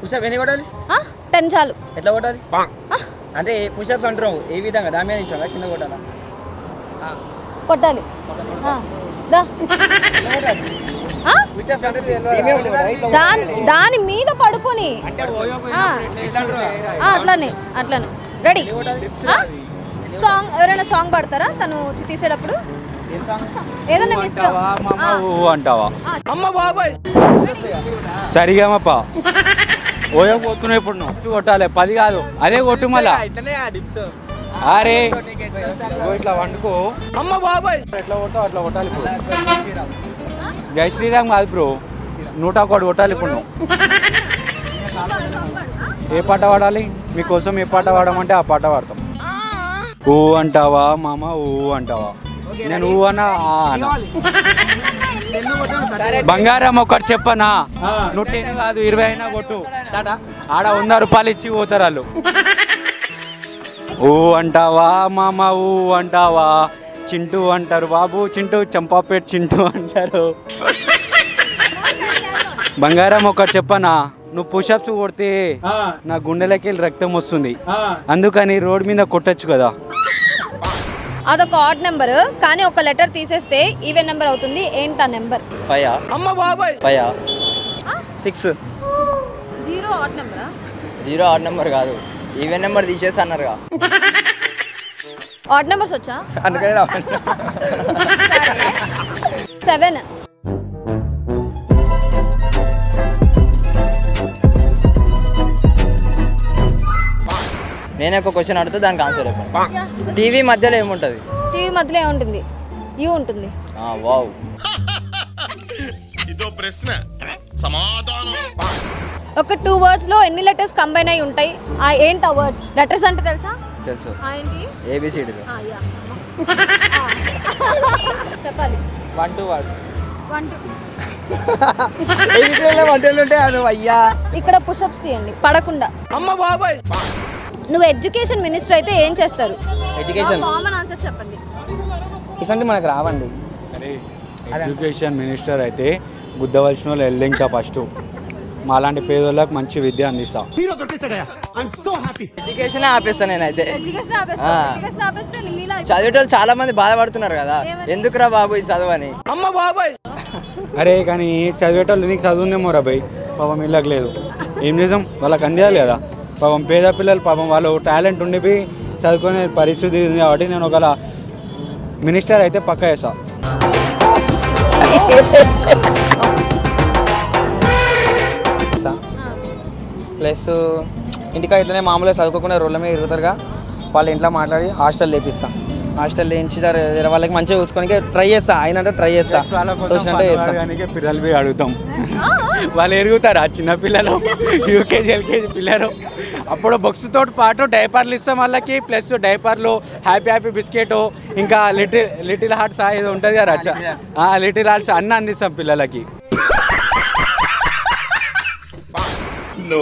Push up ఎన్ని కొట్టాలి? 10 చాలు. ఎట్లా కొట్టాలి అంటే పుషప్స్ అంటున్నావు ఏ విధంగా దాని మీద ఇచ్చావా కింద కొట్టాలా? కొట్టాలి. దాని మీద పడుకొని అట్లానే అట్లానే రెడీ. సాంగ్ ఎవరైనా సాంగ్ పాడతారా తను తీసేటప్పుడు? ఏదన్నా అంటావా సరిగామప్ప ఓయో పోతున్నావు ఇప్పుడు నువ్వు కొట్టాలి 10 కాదు అదే కొట్టు మళ్ళా. అరే ఇట్లా వండుకో అమ్మ బాబాయ్ ఎట్లా కొట్టావు అట్లా కొట్టాలి. జై శ్రీరామ్ కాదు బ్రో 101 కొట్టాలి ఇప్పుడు నువ్వు. ఏ పాట పాడాలి మీకోసం? ఏ పాట పాడమంటే ఆ పాట పాడతాం. ఊ అంటావా మామ ఊ అంటావా? నేను ఊ అన్నా బంగారం ఒకటి చెప్పనా నువ్వు 10 కాదు 20 అయినా కొట్టు ఆడ 100 రూపాయలు ఇచ్చి పోతారు వాళ్ళు. ఊ అంటావా మామ ఊ అంటావా? చింటూ అంటారు బాబు చింటూ చంపాపేట చింటూ అంటారు. బంగారం ఒకటి చెప్పనా నువ్వు పుషప్స్ కొడితే నా గుండెలకి రక్తం వస్తుంది అందుకని రోడ్ మీద కొట్టచ్చు కదా. అదొక ఆడ్ నెంబర్ కానీ ఒక లెటర్ తీసేస్తే ఈవెన్ నెంబర్ అవుతుంది. ఏంటి ఆ నెంబర్? 5 అమ్మ బాబాయ్ 5 6 0 ఆడ్ నెంబరా? 0 ఆడ్ నెంబర్ కాదు ఈవెన్ నెంబర్ తీసేసి అన్నారుగా. ఆడ్ నెంబర్స్ వచ్చా? అందుకని 7 నేనే ఒక క్వశ్చన్ అడుగుతా దానికి ఆన్సర్ చెప్పండి. టీవీ మధ్యలో ఏముంటది? టీవీ మధ్యలో ఏముంటుంది? యూ ఉంటుంది. వావ్ ఇదో ప్రశ్న సమాధానం. ఒక 2 వర్డ్స్ లో ఎన్ని లెటర్స్ కంబైన్ అయి ఉంటాయి? ఏంటి ఆ వర్డ్స్? లెటర్స్ అంటే తెలుసా? తెలుసు. ఏంటి? ABCD చెప్పాలి. 1 2 వర్డ్స్ 1 2 అయ్యా ఇక్కడ పుషప్స్ తీయండి పడకుండా. అమ్మ బాబాయ్ నువ్వు ఎడ్యుకేషన్ మినిస్టర్ అయితే ఏం చేస్తారు? ఎడ్యుకేషన్ కామన్ ఆన్సర్ చెప్పండి. ఇసంటి మనకు రావండి. ఎడ్యుకేషన్ మినిస్టర్ అయితే గుద్దవలసిన వాళ్ళు వెళ్ళి ఇంకా ఫస్ట్ మాలాంటి పేదోళ్ళకి మంచి విద్య అందిస్తా. ఎడ్యుకేషన్ ఆపేస్తా నేనైతే. ఎడ్యుకేషన్ ఆపేస్తే చదివేటోళ్ళు చాలా మంది బాధపడుతున్నారు కదా ఎందుకురా బాబు ఈ చదువు అని. అమ్మ బాబాయ్ అరే కానీ చదివేటోళ్ళు నీకు చదువుందేమో రా భయ్ పాపం ఇళ్ళకి లేదు ఏం నిజం వాళ్ళకి అందేయాలి కదా. పాపం పేద పిల్లలు పాపం వాళ్ళు టాలెంట్ ఉండిపోయి చదువుకునే పరిస్థితి ఉంది కాబట్టి నేను ఒకవేళ మినిస్టర్ అయితే పక్కా చేస్తా. ప్లస్ ఇంటికాడ ఇట్లనే మామూలుగా చదువుకోకుండా రోడ్ల మీద తిరుగుతారుగా వాళ్ళ ఇంట్లో మాట్లాడి హాస్టల్ లేపిస్తా. హాస్టల్ లేచి వేరే వాళ్ళకి మంచిగా చూసుకొని ట్రై చేస్తా. అయినంటే ట్రై చేస్తా పిల్లలు పోయి అడుగుతాం వాళ్ళు ఎరుగుతారు ఆ చిన్న పిల్లలు యూకేజీ ఎల్కేజీ పిల్లలు. అప్పుడు బుక్స్ తోటి పాటు డైపర్లు ఇస్తాం వాళ్ళకి ప్లస్ డైపర్లు హ్యాపీ బిస్కెట్ ఇంకా లిటిల్ హార్ట్స్ ఏదో ఉంటుంది కదా లిటిల్ హార్ట్స్ అన్నీ అందిస్తాం పిల్లలకి. No.